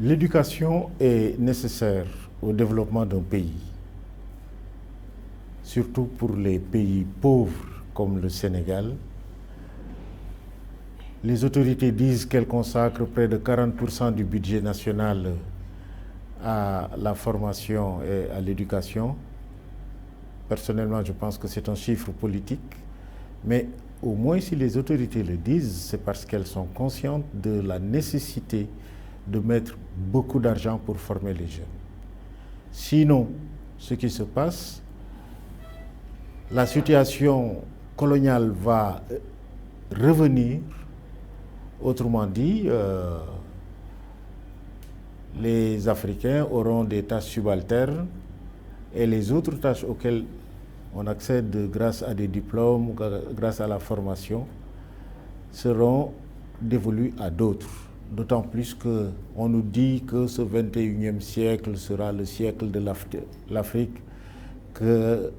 L'éducation est nécessaire au développement d'un pays, surtout pour les pays pauvres comme le Sénégal. Les autorités disent qu'elles consacrent près de 40% du budget national à la formation et à l'éducation. Personnellement, je pense que c'est un chiffre politique, mais au moins si les autorités le disent, c'est parce qu'elles sont conscientes de la nécessité de mettre beaucoup d'argent pour former les jeunes. Sinon, ce qui se passe, la situation coloniale va revenir. Autrement dit, les Africains auront des tâches subalternes et les autres tâches auxquelles on accède grâce à des diplômes, grâce à la formation, seront dévolues à d'autres. D'autant plus qu'on nous dit que ce 21e siècle sera le siècle de l'Afrique, que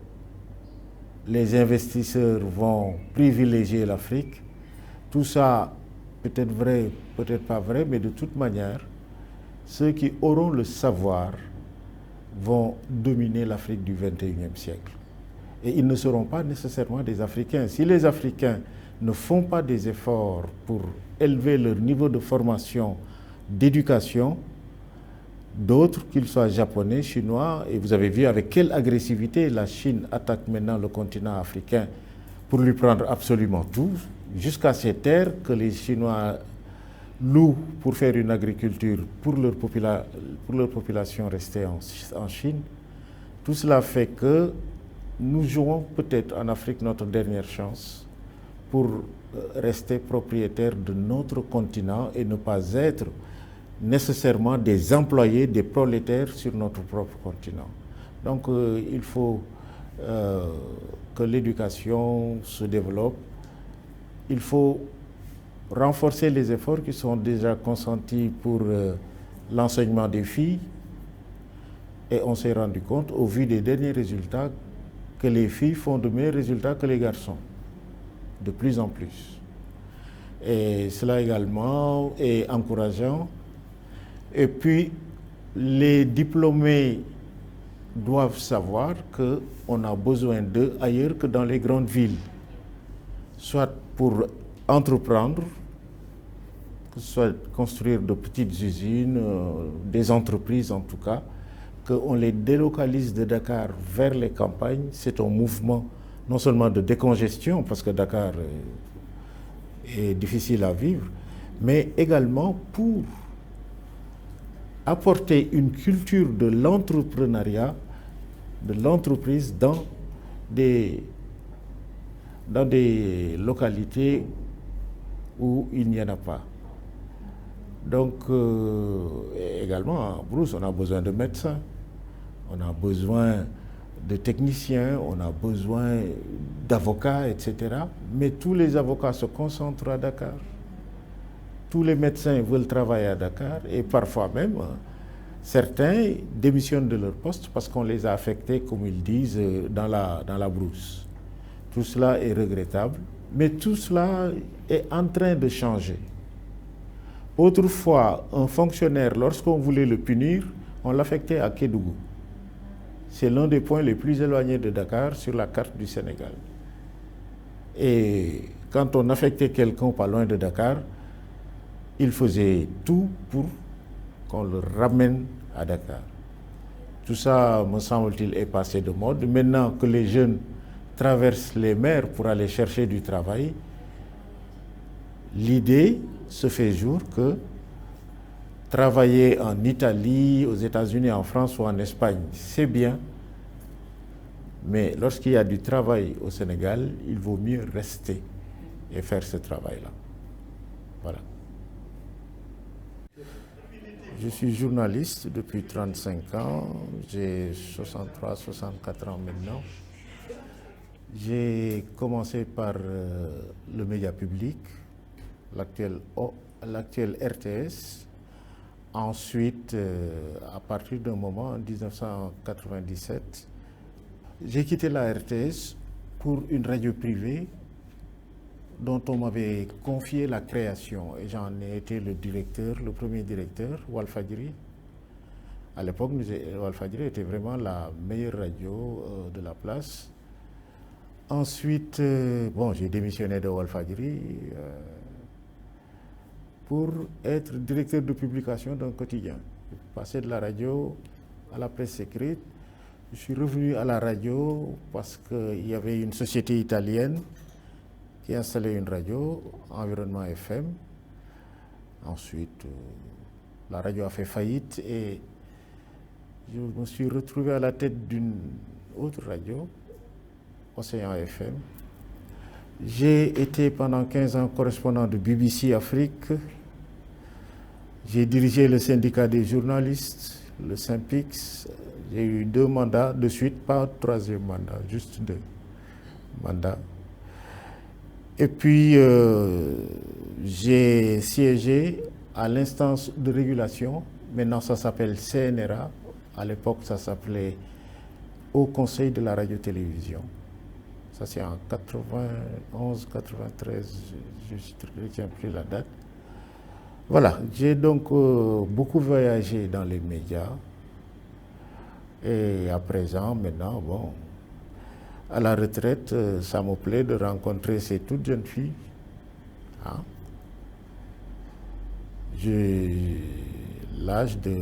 les investisseurs vont privilégier l'Afrique. Tout ça, peut-être vrai, peut-être pas vrai, mais de toute manière, ceux qui auront le savoir vont dominer l'Afrique du 21e siècle. Et ils ne seront pas nécessairement des Africains. Si les Africains ne font pas des efforts pour élever leur niveau de formation, d'éducation, d'autres, qu'ils soient japonais, chinois, et vous avez vu avec quelle agressivité la Chine attaque maintenant le continent africain pour lui prendre absolument tout, jusqu'à ces terres que les Chinois louent pour faire une agriculture pour leur population restée en Chine. Tout cela fait que nous jouons peut-être en Afrique notre dernière chance pour rester propriétaires de notre continent et ne pas être nécessairement des employés, des prolétaires sur notre propre continent. Donc il faut que l'éducation se développe. Il faut renforcer les efforts qui sont déjà consentis pour l'enseignement des filles. Et on s'est rendu compte, au vu des derniers résultats, que les filles font de meilleurs résultats que les garçons, de plus en plus. Et cela également est encourageant. Et puis, les diplômés doivent savoir qu'on a besoin d'eux ailleurs que dans les grandes villes, soit pour entreprendre, que ce soit construire de petites usines, des entreprises en tout cas, qu'on les délocalise de Dakar vers les campagnes. C'est un mouvement non seulement de décongestion, parce que Dakar est difficile à vivre, mais également pour apporter une culture de l'entrepreneuriat, de l'entreprise dans des localités où il n'y en a pas. Donc, également, à Brousse, on a besoin de médecins, on a besoin de techniciens, on a besoin d'avocats, etc. Mais tous les avocats se concentrent à Dakar. Tous les médecins veulent travailler à Dakar et parfois même, certains démissionnent de leur poste parce qu'on les a affectés, comme ils disent, dans la brousse. Tout cela est regrettable, mais tout cela est en train de changer. Autrefois, un fonctionnaire, lorsqu'on voulait le punir, on l'affectait à Kédougou. C'est l'un des points les plus éloignés de Dakar sur la carte du Sénégal. Et quand on affectait quelqu'un pas loin de Dakar, il faisait tout pour qu'on le ramène à Dakar. Tout ça, me semble-t-il, est passé de mode. Maintenant que les jeunes traversent les mers pour aller chercher du travail, l'idée se fait jour que travailler en Italie, aux États-Unis, en France ou en Espagne, c'est bien. Mais lorsqu'il y a du travail au Sénégal, il vaut mieux rester et faire ce travail-là. Voilà. Je suis journaliste depuis 35 ans, j'ai 63, 64 ans maintenant. J'ai commencé par le média public, l'actuel RTS. Ensuite, à partir d'un moment, en 1997, j'ai quitté la RTS pour une radio privée, dont on m'avait confié la création et j'en ai été le directeur, le premier directeur, Walfadjri. À l'époque, Walfadjri était vraiment la meilleure radio de la place. Ensuite, bon, j'ai démissionné de Walfadjri pour être directeur de publication d'un quotidien. Je suis passé de la radio à la presse écrite. Je suis revenu à la radio parce qu'il y avait une société italienne qui installait une radio, Environnement FM. Ensuite, la radio a fait faillite et je me suis retrouvé à la tête d'une autre radio, Océan FM. J'ai été pendant 15 ans correspondant de BBC Afrique. J'ai dirigé le syndicat des journalistes, le Synpics. J'ai eu 2 mandats de suite, pas un 3e mandat, juste 2 mandats. Et puis, j'ai siégé à l'instance de régulation. Maintenant, ça s'appelle CNRA. À l'époque, ça s'appelait Haut Conseil de la radio-télévision. Ça, c'est en 91, 93, je ne retiens plus la date. Voilà, j'ai donc beaucoup voyagé dans les médias. Et à présent, maintenant, bon, à la retraite, ça me plaît de rencontrer ces toutes jeunes filles. Hein? J'ai l'âge de...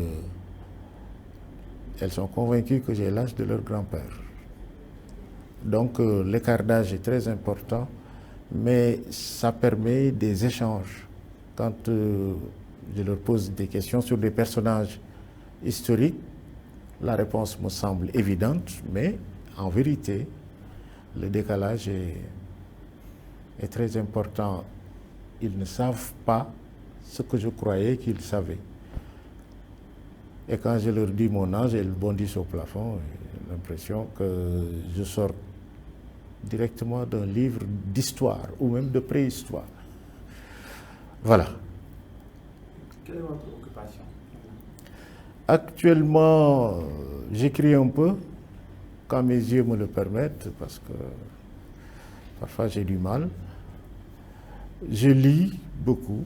Elles sont convaincues que j'ai l'âge de leur grand-père. Donc l'écart d'âge est très important, mais ça permet des échanges. Quand je leur pose des questions sur des personnages historiques, la réponse me semble évidente, mais en vérité, le décalage est très important. Ils ne savent pas ce que je croyais qu'ils savaient. Et quand je leur dis mon âge, ils bondissent au plafond. J'ai l'impression que je sors directement d'un livre d'histoire ou même de préhistoire. Voilà. Quelle est votre occupation? Actuellement, j'écris un peu, quand mes yeux me le permettent, parce que parfois j'ai du mal. Je lis beaucoup.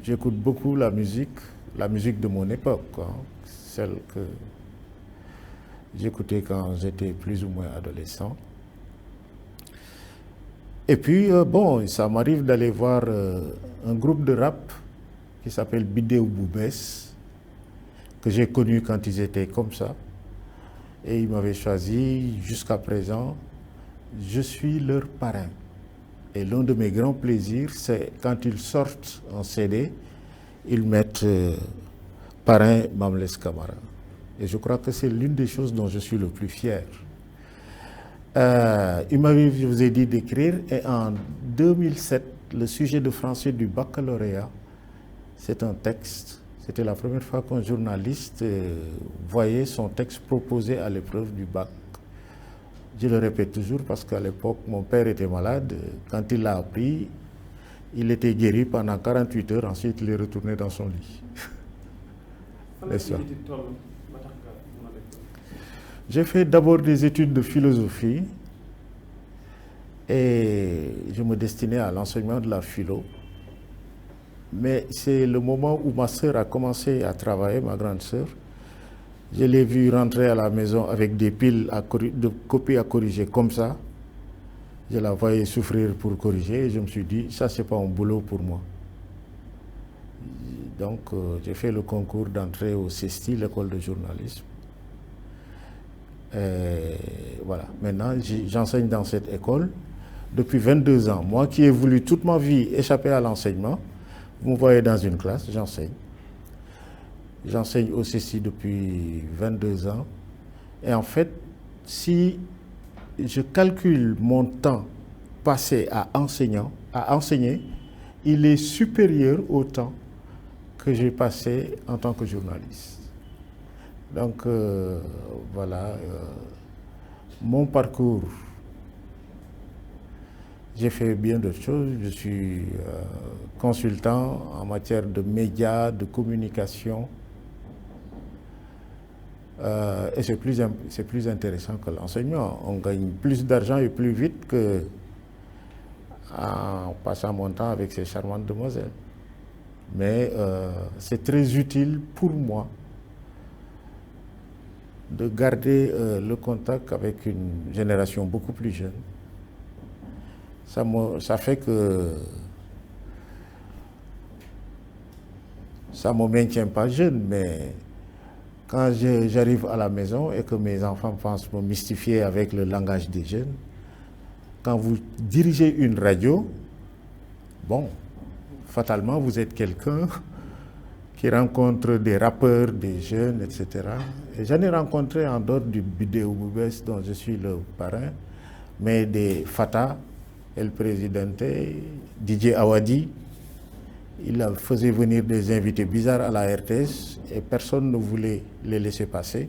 J'écoute beaucoup la musique de mon époque, hein, celle que j'écoutais quand j'étais plus ou moins adolescent. Et puis, bon, ça m'arrive d'aller voir un groupe de rap qui s'appelle Bidéo Boubès, que j'ai connu quand ils étaient comme ça. Et ils m'avaient choisi jusqu'à présent. Je suis leur parrain. Et l'un de mes grands plaisirs, c'est quand ils sortent en CD, ils mettent parrain Mamles Camara. Et je crois que c'est l'une des choses dont je suis le plus fier. Il m'avait, je vous ai dit, d'écrire, et en 2007, le sujet de français du baccalauréat, c'est un texte. C'était la première fois qu'un journaliste voyait son texte proposé à l'épreuve du bac. Je le répète toujours parce qu'à l'époque, mon père était malade. Quand il l'a appris, il était guéri pendant 48 heures. Ensuite, il est retourné dans son lit. J'ai fait d'abord des études de philosophie et je me destinais à l'enseignement de la philo. Mais c'est le moment où ma sœur a commencé à travailler, ma grande sœur. Je l'ai vue rentrer à la maison avec des piles de copies à corriger comme ça. Je la voyais souffrir pour corriger et je me suis dit, ça c'est pas un boulot pour moi. Donc j'ai fait le concours d'entrée au CESTI, l'école de journalisme. Et voilà, maintenant j'enseigne dans cette école depuis 22 ans. Moi qui ai voulu toute ma vie échapper à l'enseignement, vous me voyez dans une classe, j'enseigne. J'enseigne au CESTI depuis 22 ans. Et en fait, si je calcule mon temps passé à enseigner, il est supérieur au temps que j'ai passé en tant que journaliste. Donc voilà, mon parcours, j'ai fait bien d'autres choses. Je suis consultant en matière de médias, de communication. Et c'est plus intéressant que l'enseignement. On gagne plus d'argent et plus vite que en passant mon temps avec ces charmantes demoiselles. Mais c'est très utile pour moi de garder le contact avec une génération beaucoup plus jeune. Ça fait que ça ne me maintient pas jeune, mais quand j'arrive à la maison et que mes enfants pensent me mystifier avec le langage des jeunes, quand vous dirigez une radio, bon, fatalement, vous êtes quelqu'un qui rencontre des rappeurs, des jeunes, etc. Et j'en ai rencontré en dehors du Bidé Oubès dont je suis le parrain, mais des Fata, El Presidente, DJ Awadi. Il faisait venir des invités bizarres à la RTS et personne ne voulait les laisser passer.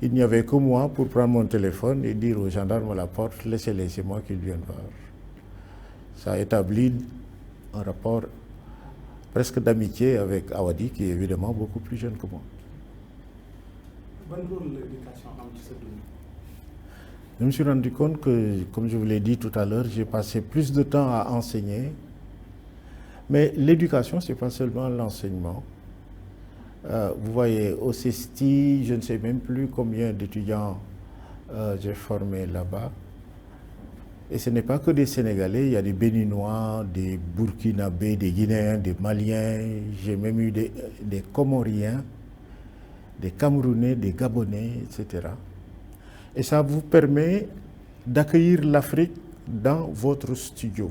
Il n'y avait que moi pour prendre mon téléphone et dire aux gendarmes à la porte, laissez-les, c'est moi qu'ils viennent voir. Ça a établi un rapport presque d'amitié avec Awadi, qui est évidemment beaucoup plus jeune que moi. Quel rôle l'éducation a dans ce domaine? Je me suis rendu compte que, comme je vous l'ai dit tout à l'heure, j'ai passé plus de temps à enseigner. Mais l'éducation, ce n'est pas seulement l'enseignement. Vous voyez, au CESTI, je ne sais même plus combien d'étudiants j'ai formés là-bas. Et ce n'est pas que des Sénégalais, il y a des Béninois, des Burkinabés, des Guinéens, des Maliens, j'ai même eu des Comoriens, des Camerounais, des Gabonais, etc. Et ça vous permet d'accueillir l'Afrique dans votre studio.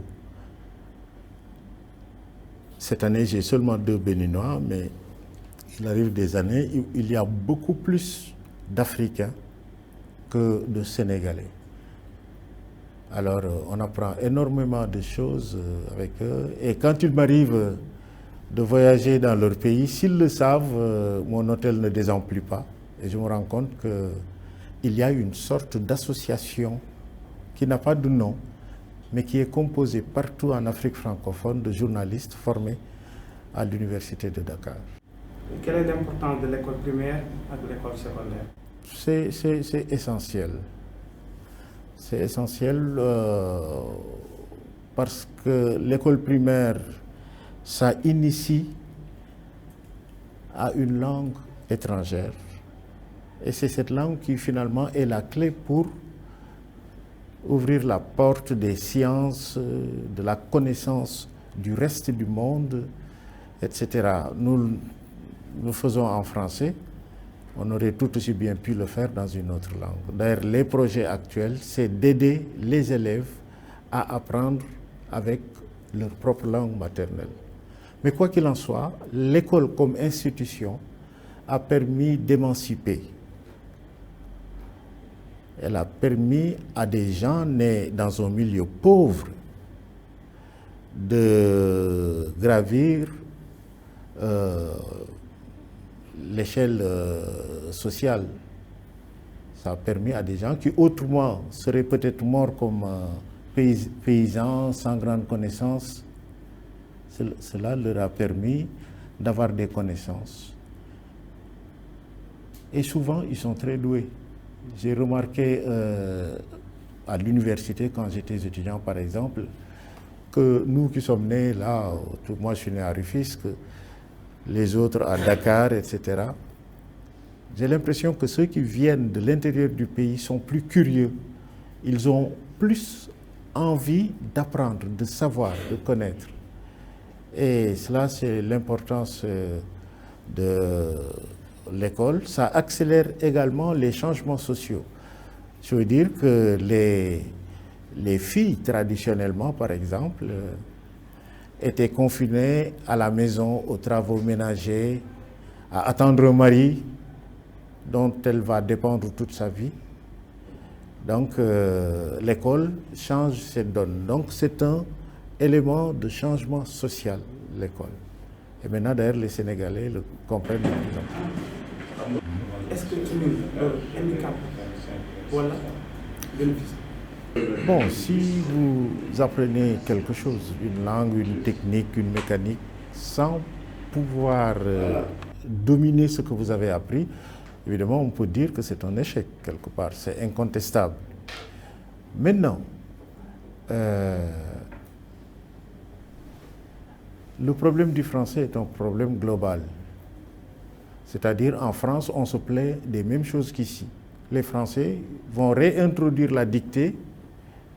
Cette année, j'ai seulement 2 Béninois, mais il arrive des années où il y a beaucoup plus d'Africains que de Sénégalais. Alors, on apprend énormément de choses avec eux. Et quand il m'arrive de voyager dans leur pays, s'ils le savent, mon hôtel ne désemplit pas. Et je me rends compte qu'il y a une sorte d'association qui n'a pas de nom, mais qui est composée partout en Afrique francophone de journalistes formés à l'université de Dakar. Quelle est l'importance de l'école primaire et de l'école secondaire? C'est essentiel. C'est essentiel parce que l'école primaire, ça initie à une langue étrangère. Et c'est cette langue qui finalement est la clé pour ouvrir la porte des sciences, de la connaissance du reste du monde, etc. Nous faisons en français, on aurait tout aussi bien pu le faire dans une autre langue. D'ailleurs, les projets actuels, c'est d'aider les élèves à apprendre avec leur propre langue maternelle. Mais quoi qu'il en soit, l'école comme institution a permis d'émanciper. Elle a permis à des gens nés dans un milieu pauvre de gravir l'échelle sociale. Ça a permis à des gens qui autrement seraient peut-être morts comme paysans sans grande connaissance. Cela leur a permis d'avoir des connaissances. Et souvent, ils sont très doués. J'ai remarqué à l'université, quand j'étais étudiant par exemple, que nous qui sommes nés là, moi je suis né à Rufisque, les autres à Dakar, etc. J'ai l'impression que ceux qui viennent de l'intérieur du pays sont plus curieux. Ils ont plus envie d'apprendre, de savoir, de connaître. Et cela, c'est l'importance de l'école. Ça accélère également les changements sociaux. Je veux dire que les filles, traditionnellement, par exemple, étaient confinées à la maison, aux travaux ménagers, à attendre un mari dont elle va dépendre toute sa vie. Donc, l'école change cette donne. Donc, c'est un élément de changement social, l'école. Et maintenant, d'ailleurs, les Sénégalais le comprennent de plus en plus. Est-ce que tu as un handicap? Voilà, bénéfice. Bon, si vous apprenez quelque chose, une langue, une technique, une mécanique, sans pouvoir dominer ce que vous avez appris, évidemment, on peut dire que c'est un échec quelque part, c'est incontestable. Maintenant, Le problème du français est un problème global. C'est-à-dire, en France, on se plaint des mêmes choses qu'ici. Les Français vont réintroduire la dictée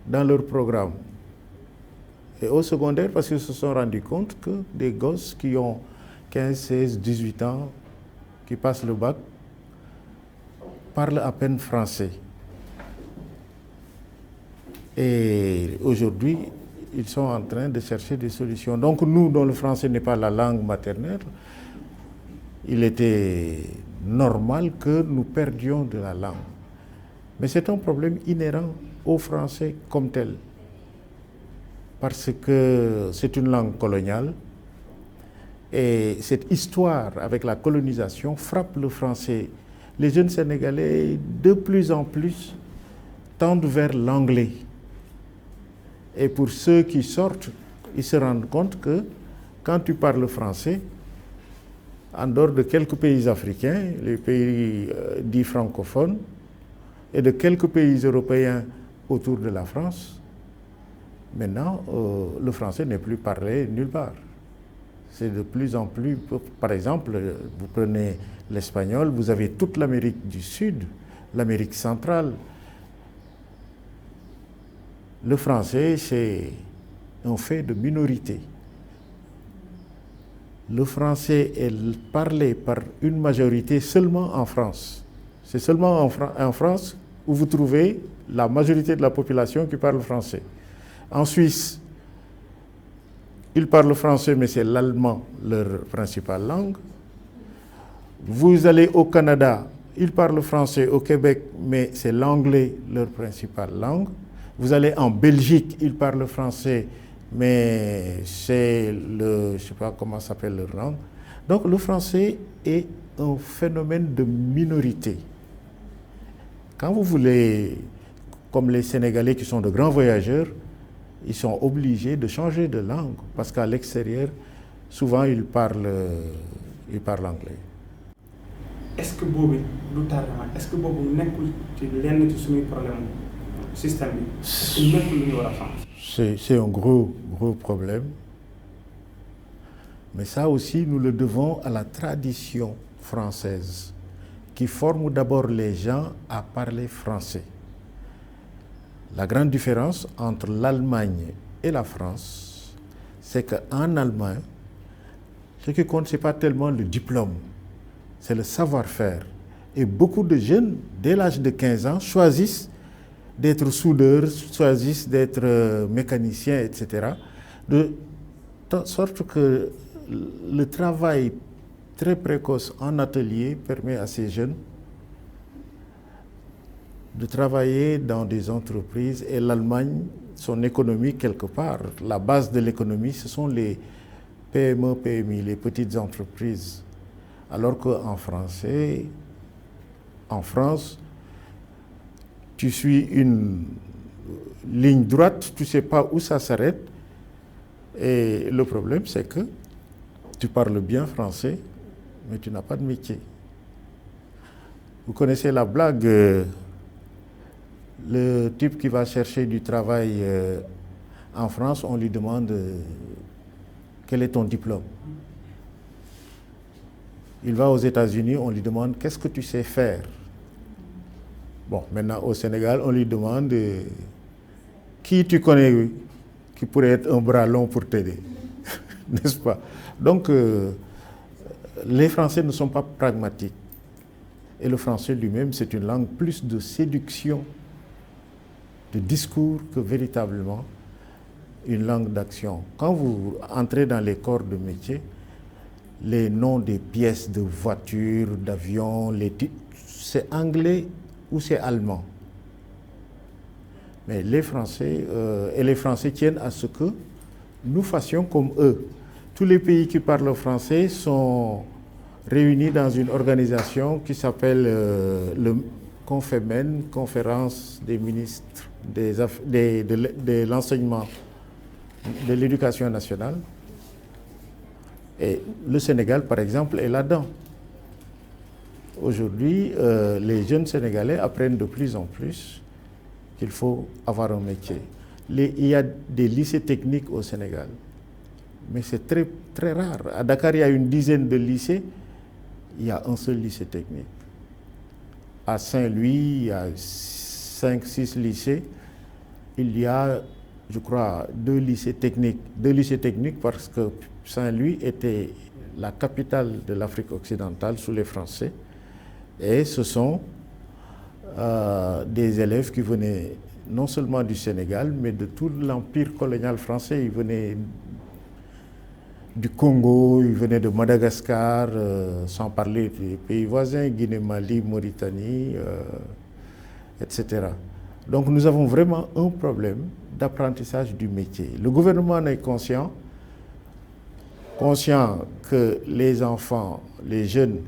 dans leur programme. Et au secondaire, parce qu'ils se sont rendus compte que des gosses qui ont 15, 16, 18 ans, qui passent le bac, parlent à peine français. Et aujourd'hui, ils sont en train de chercher des solutions. Donc nous, dont le français n'est pas la langue maternelle, il était normal que nous perdions de la langue. Mais c'est un problème inhérent au français comme tel. Parce que c'est une langue coloniale et cette histoire avec la colonisation frappe le français. Les jeunes Sénégalais, de plus en plus, tendent vers l'anglais. Et pour ceux qui sortent, ils se rendent compte que quand tu parles français, en dehors de quelques pays africains, les pays dits francophones, et de quelques pays européens autour de la France, maintenant, le français n'est plus parlé nulle part. C'est de plus en plus... Par exemple, vous prenez l'espagnol, vous avez toute l'Amérique du Sud, l'Amérique centrale. Le français, c'est un fait de minorité. Le français est parlé par une majorité seulement en France. C'est seulement en France où vous trouvez la majorité de la population qui parle français. En Suisse, ils parlent français, mais c'est l'allemand leur principale langue. Vous allez au Canada, ils parlent français. Au Québec, mais c'est l'anglais leur principale langue. Vous allez en Belgique, ils parlent français, mais c'est le... je ne sais pas comment s'appelle leur langue. Donc le français est un phénomène de minorité. Quand vous voulez, comme les Sénégalais qui sont de grands voyageurs, ils sont obligés de changer de langue parce qu'à l'extérieur, souvent ils parlent anglais. Est-ce que boobu du tardement est-ce que boobu nekkul ci lenn ci suñuy problème système bi est-ce que nekkul lu ñu war a xam. C'est un gros problème. Mais ça aussi, nous le devons à la tradition française qui forme d'abord les gens à parler français. La grande différence entre l'Allemagne et la France, c'est qu'en Allemagne, ce qui compte, ce n'est pas tellement le diplôme, c'est le savoir-faire. Et beaucoup de jeunes, dès l'âge de 15 ans, choisissent d'être soudeurs, choisissent d'être mécaniciens, etc. De sorte que le travail très précoce en atelier permet à ces jeunes de travailler dans des entreprises. Et l'Allemagne, son économie quelque part, la base de l'économie, ce sont les PME, PMI, les petites entreprises. Alors qu'en France, tu suis une ligne droite, tu ne sais pas où ça s'arrête. Et le problème, c'est que tu parles bien français, mais tu n'as pas de métier. Vous connaissez la blague, le type qui va chercher du travail en France, on lui demande quel est ton diplôme. Il va aux États-Unis, on lui demande qu'est-ce que tu sais faire. Bon, maintenant au Sénégal, on lui demande qui tu connais qui pourrait être un bras long pour t'aider, n'est-ce pas? Donc, les Français ne sont pas pragmatiques. Et le français lui-même, c'est une langue plus de séduction, de discours, que véritablement une langue d'action. Quand vous entrez dans les corps de métier, les noms des pièces de voitures, d'avions, c'est anglais ou c'est allemand. Mais les Français, et les Français tiennent à ce que nous fassions comme eux. Tous les pays qui parlent français sont réunis dans une organisation qui s'appelle le Confemen, Conférence des ministres de l'enseignement, de l'éducation nationale. Et le Sénégal, par exemple, est là-dedans. Aujourd'hui, les jeunes Sénégalais apprennent de plus en plus qu'il faut avoir un métier. Il y a des lycées techniques au Sénégal. Mais c'est très, très rare. À Dakar, il y a une dizaine de lycées, il y a un seul lycée technique. À Saint-Louis, il y a 5-6 lycées. Il y a, je crois, 2 lycées techniques. 2 lycées techniques parce que Saint-Louis était la capitale de l'Afrique occidentale sous les Français. Et ce sont des élèves qui venaient non seulement du Sénégal, mais de tout l'empire colonial français. Ils venaient du Congo, ils venaient de Madagascar, sans parler des pays voisins, Guinée, Mali, Mauritanie, etc. Donc nous avons vraiment un problème d'apprentissage du métier. Le gouvernement en est conscient que les enfants, les jeunes,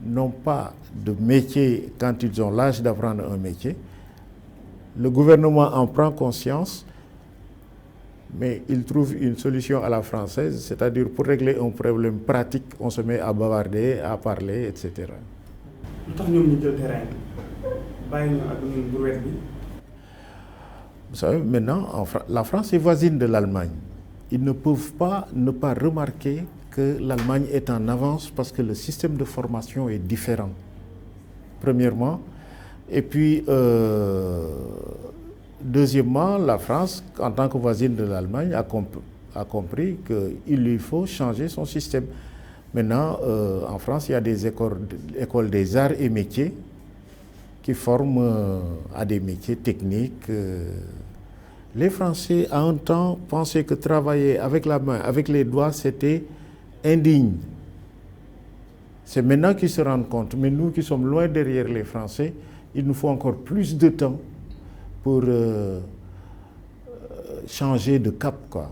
n'ont pas de métier quand ils ont l'âge d'apprendre un métier. Le gouvernement en prend conscience, mais il trouve une solution à la française, c'est-à-dire pour régler un problème pratique, on se met à bavarder, à parler, etc. Vous savez, maintenant, la France est voisine de l'Allemagne. Ils ne peuvent pas ne pas remarquer que l'Allemagne est en avance parce que le système de formation est différent, premièrement. Et puis, deuxièmement, la France, en tant que voisine de l'Allemagne, a compris qu'il lui faut changer son système. Maintenant, en France, il y a des écoles des arts et métiers qui forment à des métiers techniques. Les Français, à un temps, pensaient que travailler avec la main, avec les doigts, c'était indigne. C'est maintenant qu'ils se rendent compte. Mais nous qui sommes loin derrière les Français, il nous faut encore plus de temps pour changer de cap, quoi.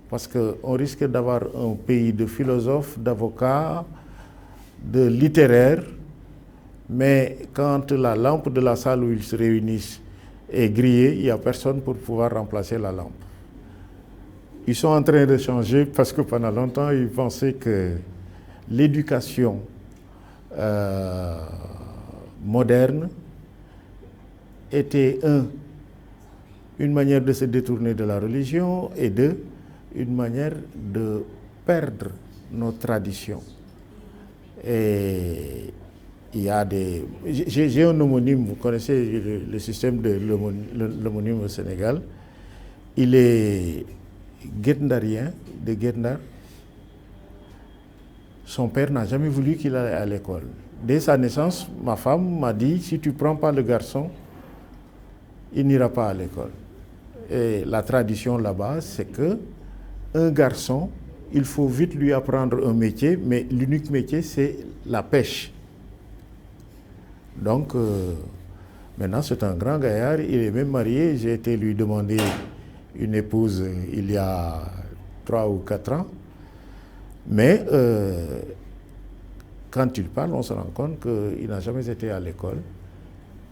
Parce qu'on risque d'avoir un pays de philosophes, d'avocats, de littéraires, mais quand la lampe de la salle où ils se réunissent est grillée, il n'y a personne pour pouvoir remplacer la lampe. Ils sont en train de changer parce que pendant longtemps, ils pensaient que l'éducation moderne était une manière de se détourner de la religion et une manière de perdre nos traditions. Et il y a des... J'ai un homonyme, vous connaissez le système de l'homonyme au Sénégal. Il est guetndarien, de Guetndar. Son père n'a jamais voulu qu'il aille à l'école. Dès sa naissance, ma femme m'a dit, si tu ne prends pas le garçon, il n'ira pas à l'école. Et la tradition là-bas, c'est que un garçon, il faut vite lui apprendre un métier, mais l'unique métier, c'est la pêche. Donc, maintenant, c'est un grand gaillard, il est même marié. J'ai été lui demander une épouse il y a 3 ou 4 ans. Mais quand il parle, on se rend compte qu'il n'a jamais été à l'école.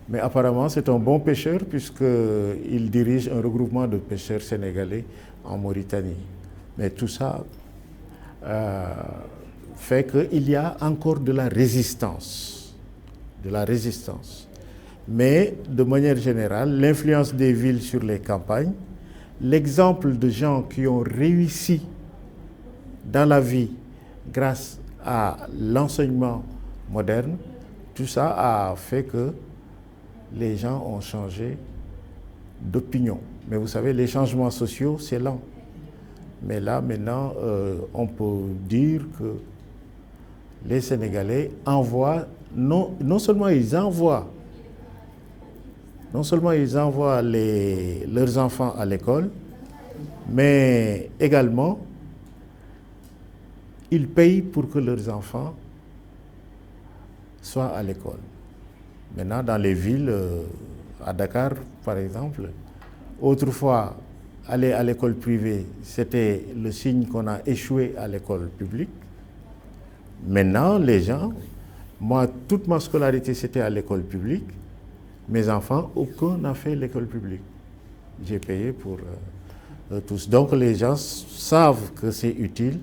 Mais apparemment, c'est un bon pêcheur puisqu'il dirige un regroupement de pêcheurs sénégalais en Mauritanie. Mais tout ça fait qu'il y a encore de la résistance. Mais de manière générale, l'influence des villes sur les campagnes, l'exemple de gens qui ont réussi dans la vie grâce à l'enseignement moderne, tout ça a fait que les gens ont changé d'opinion. Mais vous savez, les changements sociaux, c'est lent. Mais là, maintenant, on peut dire que les Sénégalais envoient, non seulement ils envoient leurs enfants à l'école, mais également, ils payent pour que leurs enfants soient à l'école. Maintenant, dans les villes, à Dakar, par exemple, autrefois, aller à l'école privée, c'était le signe qu'on a échoué à l'école publique. Maintenant, les gens, moi, toute ma scolarité, c'était à l'école publique. Mes enfants, aucun n'a fait l'école publique. J'ai payé pour tous. Donc, les gens savent que c'est utile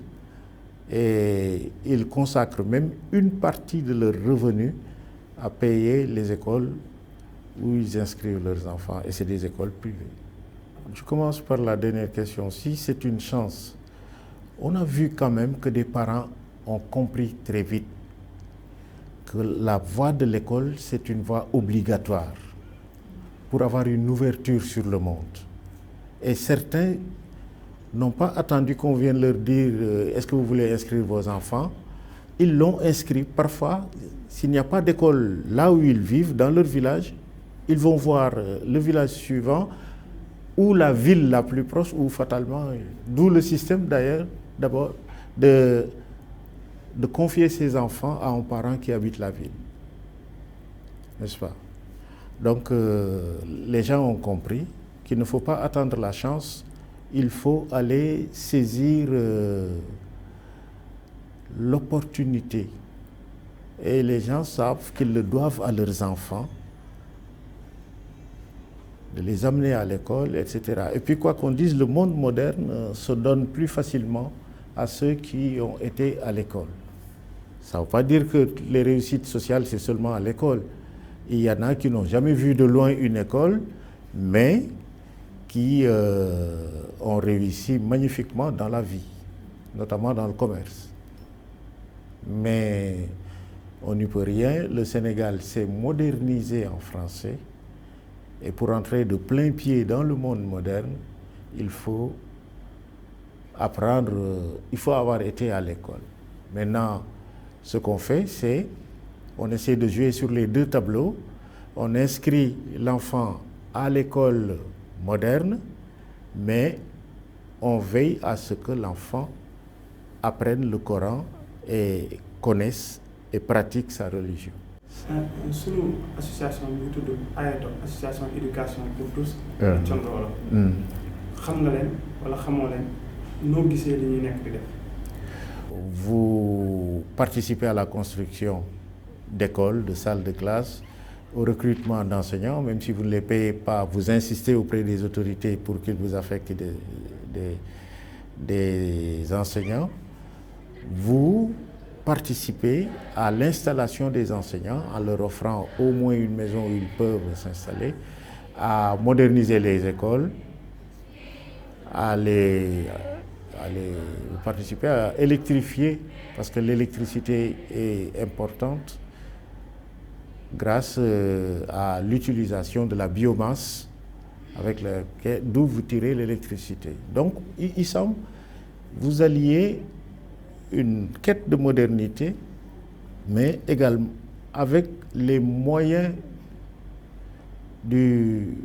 et ils consacrent même une partie de leurs revenus à payer les écoles où ils inscrivent leurs enfants. Et c'est des écoles privées. Je commence par la dernière question. Si c'est une chance, on a vu quand même que des parents ont compris très vite que la voie de l'école, c'est une voie obligatoire pour avoir une ouverture sur le monde. Et certains n'ont pas attendu qu'on vienne leur dire est-ce que vous voulez inscrire vos enfants? Ils l'ont inscrit. Parfois, s'il n'y a pas d'école là où ils vivent, dans leur village, ils vont voir le village suivant ou la ville la plus proche, ou fatalement, d'où le système d'ailleurs, d'abord, de confier ses enfants à un parent qui habite la ville. N'est-ce pas? Donc, les gens ont compris qu'il ne faut pas attendre la chance, il faut aller saisir l'opportunité. Et les gens savent qu'ils le doivent à leurs enfants, de les amener à l'école, etc. Et puis, quoi qu'on dise, le monde moderne se donne plus facilement à ceux qui ont été à l'école. Ça ne veut pas dire que les réussites sociales, c'est seulement à l'école. Il y en a qui n'ont jamais vu de loin une école, mais qui ont réussi magnifiquement dans la vie, notamment dans le commerce. Mais on n'y peut rien. Le Sénégal s'est modernisé en français. Et pour entrer de plein pied dans le monde moderne, il faut apprendre, il faut avoir été à l'école. Maintenant, ce qu'on fait, c'est on essaie de jouer sur les deux tableaux. On inscrit l'enfant à l'école moderne, mais on veille à ce que l'enfant apprenne le Coran et connaisse et pratique sa religion. Sunu association bi ñu tudd AEDO, association éducation pour tous. Condor xam nga leen wala xamoo leen noo gisee li ñuy nekk di def. Vous participez à la construction d'écoles, de salles de classe, au recrutement d'enseignants, même si vous ne les payez pas, vous insistez auprès des autorités pour qu'ils vous affectent des enseignants. Vous participez à l'installation des enseignants en leur offrant au moins une maison où ils peuvent s'installer, à moderniser les écoles, à participer à électrifier, parce que l'électricité est importante grâce à l'utilisation de la biomasse d'où vous tirez l'électricité. Donc, il semble vous alliez une quête de modernité, mais également avec les moyens du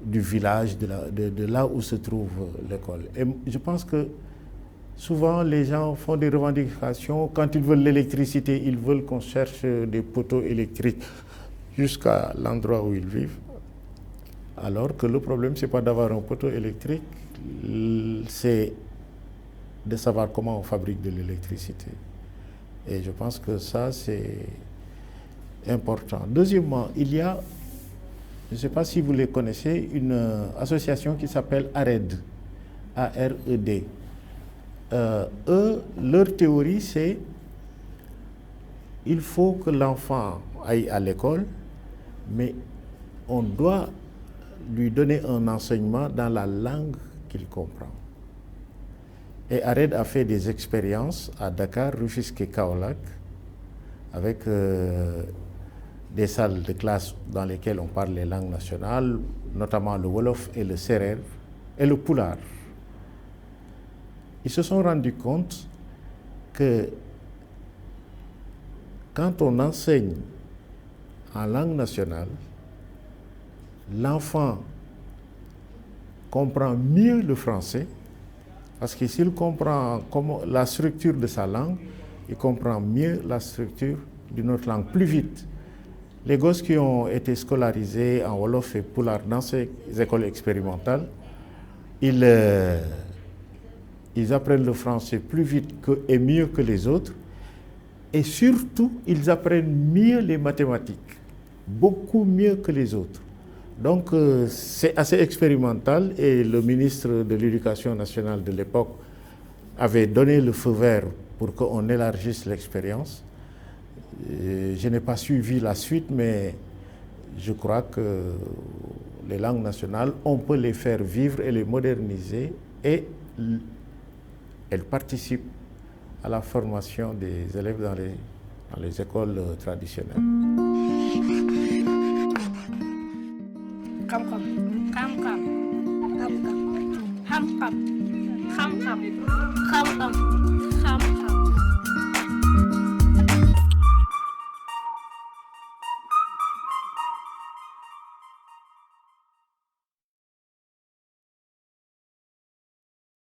village, de là où se trouve l'école. Et je pense que souvent les gens font des revendications. Quand ils veulent l'électricité, ils veulent qu'on cherche des poteaux électriques jusqu'à l'endroit où ils vivent. Alors que le problème, ce n'est pas d'avoir un poteau électrique, c'est de savoir comment on fabrique de l'électricité. Et je pense que ça, c'est important. Deuxièmement, il y a, je ne sais pas si vous les connaissez, une association qui s'appelle ARED, A-R-E-D. Eux, leur théorie, c'est il faut que l'enfant aille à l'école, mais on doit lui donner un enseignement dans la langue qu'il comprend. Et ARED a fait des expériences à Dakar, Rufisque et Kaolack avec des salles de classe dans lesquelles on parle les langues nationales, notamment le Wolof et le Serer et le Pulaar. Ils se sont rendus compte que quand on enseigne en langue nationale, l'enfant comprend mieux le français, parce que s'il comprend la structure de sa langue, il comprend mieux la structure d'une autre langue plus vite. Les gosses qui ont été scolarisés en Wolof et Pulaar dans ces écoles expérimentales, ils apprennent le français plus vite et mieux que les autres, et surtout, ils apprennent mieux les mathématiques, beaucoup mieux que les autres. Donc, c'est assez expérimental et le ministre de l'Éducation nationale de l'époque avait donné le feu vert pour qu'on élargisse l'expérience. Je n'ai pas suivi la suite, mais je crois que les langues nationales, on peut les faire vivre et les moderniser et elle participe à la formation des élèves dans les écoles traditionnelles. Xam-xam.